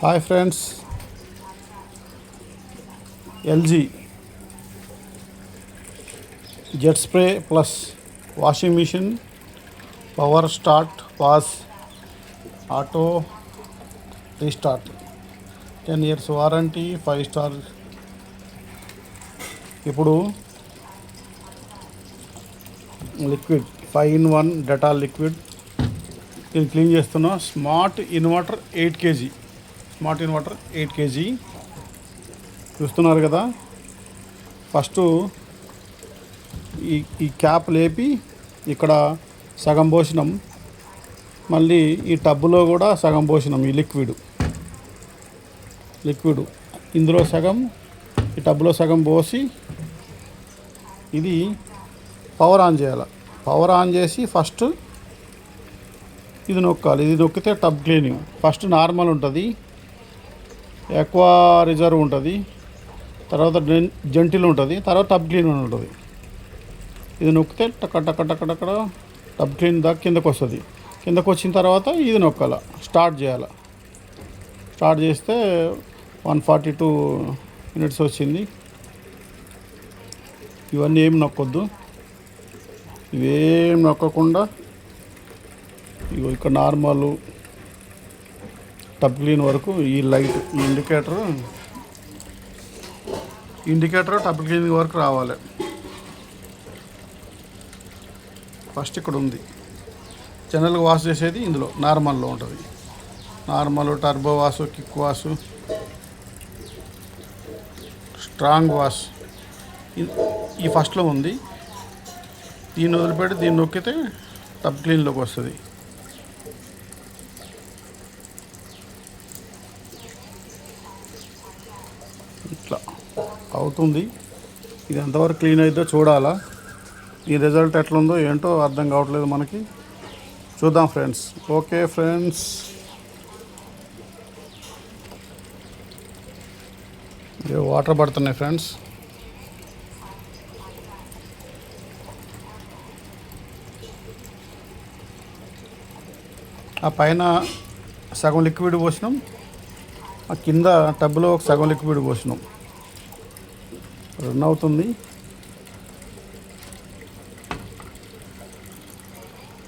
Hi friends, LG jet spray plus washing machine, power start, pause, auto restart, 10 years warranty, 5 star. ఇప్పుడు liquid 5-in-1 Dettol liquid దీన్ని clean చేస్తున్నా. Smart inverter 8 kg, smart inverter 8 kg చూస్తున్నారు కదా. First ఈ cap లేపి ఇక్కడ సగం పోసినాం, మళ్ళీ ఈ టబ్బులో కూడా సగం పోసినాం. ఈ లిక్విడ్ ఇందులో సగం, ఈ టబ్బులో సగం పోసి ఇది పవర్ ఆన్ చేయాలి. పవర్ ఆన్ చేసి ఫస్ట్ ఇది నొక్కాలి. ఇది నొక్కితే టబ్ క్లీనింగ్. ఫస్ట్ నార్మల్ ఉంటుంది, ఎక్వా రిజర్వ్ ఉంటుంది, తర్వాత జెంటిల్ ఉంటుంది, తర్వాత టబ్ క్లీన్ ఉంటుంది. ఇది నొక్కితే టక్క టబ్ క్లీన్ దాకా కిందకు వస్తుంది. కిందకు వచ్చిన తర్వాత ఇది నొక్కాల, స్టార్ట్ చేయాలి. స్టార్ట్ చేస్తే 142 minutes వచ్చింది. ఇవన్నీ ఏం నొక్కొద్దు, ఇవేం నొక్కకుండా ఇగో ఇక్కడ నార్మల్ టబ్ క్లీన్ వరకు ఈ లైట్, ఈ ఇండికేటర్ టబ్ క్లీనింగ్ వరకు రావాలి. ఫస్ట్ ఇక్కడ ఉంది, జనరల్గా వాష్ చేసేది ఇందులో నార్మల్లో ఉంటుంది. Normal, turbo wash, kick wash, strong wash ఈ ఫస్ట్లో ఉంది. దీన్ని వదిలిపెట్టి దీన్ని నొక్కితే టబ్ క్లీన్లోకి వస్తుంది. ఇట్లా అవుతుంది. ఇది ఎంతవరకు క్లీన్ అవుతుందో చూడాలా. ఈ రిజల్ట్ ఎట్లుందో ఏంటో అర్థం కావట్లేదు మనకి. చూద్దాం ఫ్రెండ్స్. ఓకే ఫ్రెండ్స్, వాటర్ పడుతున్నాయి ఫ్రెండ్స్. ఆ పైన సగం లిక్విడ్ పోసినాం, ఆ కింద టబ్లో ఒక సగం లిక్విడ్ పోసినాం. రన్ అవుతుంది.